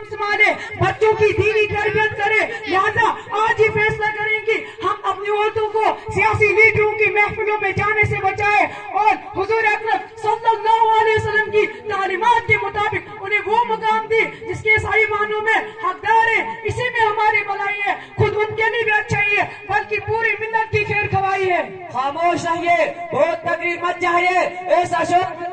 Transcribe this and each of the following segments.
संभाले, बच्चों की दीनी तरबियत करे। लिहाजा आज ही फैसला करें कि हम अपनी औरतों को सियासी लीडरों की महफिलों में जाने से बचाए और हुजूर अकरम सल्लल्लाहु अलैहि वसल्लम की तालीमात के मुताबिक उन्हें वो मुकाम दी जिसके सही मानों में हकदार है। इसी में हमारी भलाई है, खुद उनके लिए भी अच्छाई है बल्कि पूरी मिल्लत की खैर खवाई है। खामोश रहिए, बहुत तकरीर मत चाहिए। ऐसा शोर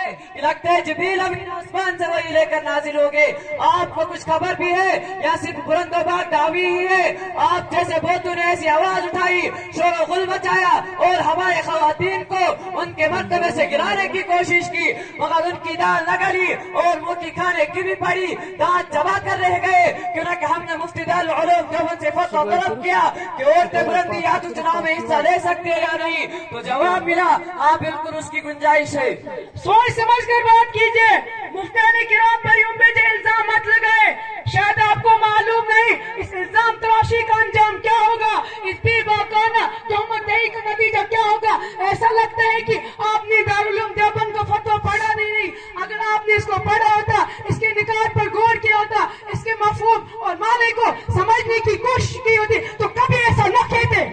कि लगता है जिब्रील अमीन आसमान से वही लेकर नाजिल हो गए। आपको कुछ खबर भी है या सिर्फ बुलंदोबाग दावी ही है? आप जैसे बहुतों ने ऐसी आवाज उठाई, शोर गुल मचाया और हमारे खवातीन को उनके मर्तबे से गिराने की कोशिश की, मगर उनकी दाल न गली और मुंह की खाने की भी पड़ी, दांत चबा कर रह गए। क्योंकि हमने मुफ्ती दारुल उलूम देवबंद से फतवा तलब किया कि औरतें बुलंदी या तो चुनाव में हिस्सा ले सकती है या नहीं, तो जवाब मिला हाँ बिल्कुल उसकी गुंजाइश है। सोच समझ कर बात कीजिए, मुफ्तियाने किराम पर यूं पे इल्जाम मत लगाए। शायद आपको मालूम नहीं इस इल्जाम तराशी का अंजाम क्या होगा, इस बेबाकाना तोहमतदेही का नतीजा क्या होगा। ऐसा लगता है कि आपने दारुल उलूम देवबंद का फतवा पढ़ा नहीं। अगर आपने इसको पढ़ा होता, इसके निकात पर गौर किया होता, इसके मफहूम और माने को समझने की कोशिश की होती तो कभी ऐसा न कहते।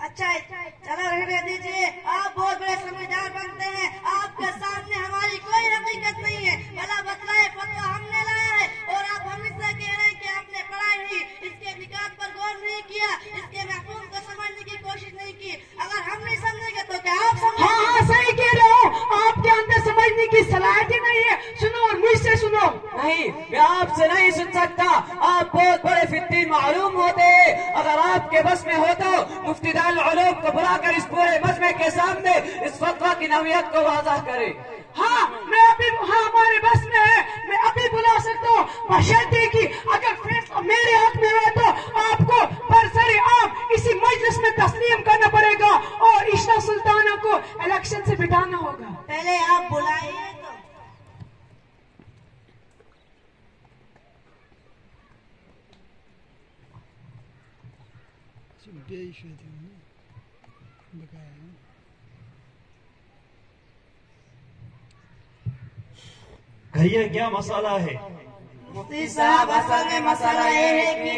अच्छा चलो रहने दीजिए, आप बहुत बड़े समझदार बनते हैं। आपके सामने हमारी कोई हकीकत नहीं है। भला बतलाए फतवा हमने लाया है और आप हमेशा कह रहे हैं कि आपने पढ़ा नहीं, इसके निकात पर गौर नहीं किया, इसके महफूम को समझने की कोशिश नहीं की। अगर हम नहीं समझेंगे तो क्या आप समझेंगे? हाँ सही कह रहे हो, आपके अंदर समझने की सलाहियत ही नहीं है। सुनो और मुझसे सुनो। नहीं, मैं आपसे नहीं सुन सकता। आप बहुत बड़े फित्तीन मालूम होते हैं। अगर आपके बस में हो तो मुफ्ती दारुल उलूम को बुलाकर इस पूरे मजमे के सामने इस फतवा की नवीयत को वाज़ह करे। हाँ हमारे बस में है, मैं अभी बुला सकता हूँ, बशर्ते कि अगर फैसला मेरे हाथ में है तो आपको बरसरे आम इसी मजलिस में तस्लीम करना पड़ेगा और इशा सुल्ताना को इलेक्शन से बिठाना होगा। पहले आप बुलाइए तो। कहिए क्या मसाला है? मुफ्ती साहब असल में मसला ये है कि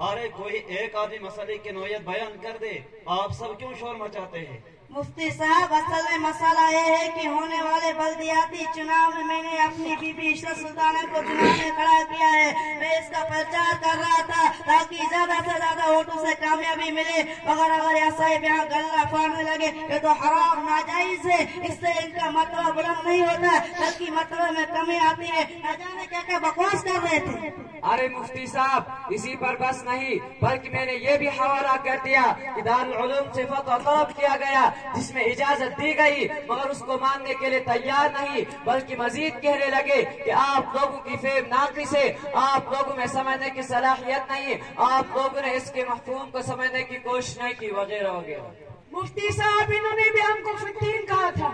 अरे कोई एक आदमी मसले की नोयत बयान कर दे, आप सब क्यों शोर मचाते हैं? मुफ्ती साहब असल में मसला ये है कि होने वाले बल्दियाती चुनाव में मैंने अपनी बीबी इशरत सुल्ताना को चुनाव में खड़ा किया है। मैं इसका प्रचार कर रहा था ताकि ज्यादा से ज्यादा वोटों से कामयाबी मिले, मगर अगर यह साहिब यहाँ गल्ला फाड़ने लगे ये तो हराम नाजायज है। इससे इनका मतवा बुलंद नहीं होता बल्कि मतवा में कमी आती है। न जाने क्या क्या बकवास कर रहे थे। अरे मुफ्ती साहब, इसी पर बस नहीं बल्कि मैंने ये भी हवाला कर दिया कि दारुल उलूम से फतवा तलब किया गया जिसमें इजाजत दी गई, मगर उसको मानने के लिए तैयार नहीं, बल्कि मजीद कहने लगे कि आप लोगों की फेम नाकिस है, आप लोगों में समझने की सलाहियत नहीं, आप लोगों ने इसके मफहूम को समझने की कोशिश नहीं की, वगैरह वगैरह। मुफ्ती साहब इन्होंने भी हमको फित्तीन कहा था।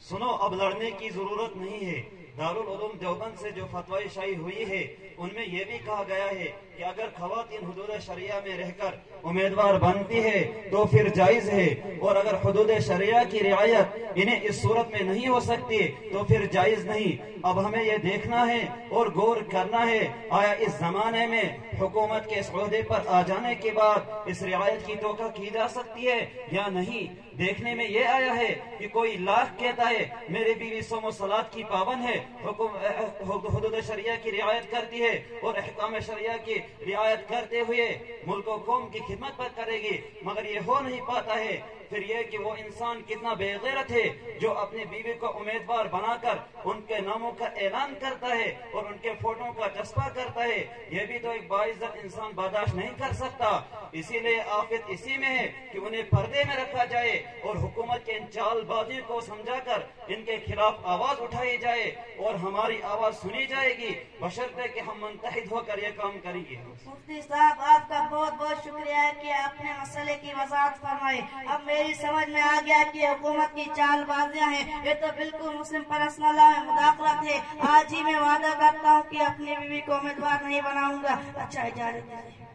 सुनो, अब लड़ने की जरूरत नहीं है। दारुल उलूम देवबंद से जो फतवाई शाही हुई है उनमें यह भी कहा गया है कि अगर खवातीन हुदूद शरिया में रहकर उम्मीदवार बनती है तो फिर जायज है, और अगर हुदूद शरिया की रियायत इन्हें इस सूरत में नहीं हो सकती तो फिर जायज नहीं। अब हमें यह देखना है और गौर करना है, आया इस जमाने में हुकूमत के इस ओहदे पर आ जाने के बाद इस रियायत की तोक़ा की जा सकती है या नहीं। देखने में यह आया है कि कोई लाख कहता है मेरी बीवी सोमो सलात की पाबंद है, हुदूद शरिया की रियायत करती है और अहकाम शरिया की रियायत करते हुए मुल्क और कौम की खिदमत पर करेगी, मगर ये हो नहीं पाता है। फिर यह कि वो इंसान कितना बेगैरत है जो अपनी बीवी को उम्मीदवार बनाकर उनके नामों का ऐलान करता है और उनके फोटो का चस्पा करता है। यह भी तो एक बाइज्जत इंसान बर्दाश्त नहीं कर सकता। इसीलिए आफत इसी में है कि उन्हें पर्दे में रखा जाए और हुकूमत के इन चालबाजियों को समझाकर इनके खिलाफ आवाज उठाई जाए और हमारी आवाज सुनी जाएगी, बशर्ते कि हम मुत्तहिद होकर यह काम करेंगे। मुफ्ती साहब आपका बहुत बहुत शुक्रिया है कि आपने मसले की वजाहत फरमाई। अब मेरी समझ में आ गया कि हुकूमत की चालबाजियां हैं, ये तो बिल्कुल मुस्लिम पर्सनल में मुदाखलत है। आज ही मैं वादा करता हूँ कि अपनी बीवी को उम्मीदवार नहीं बनाऊंगा। अच्छा इजाजत दीजिए।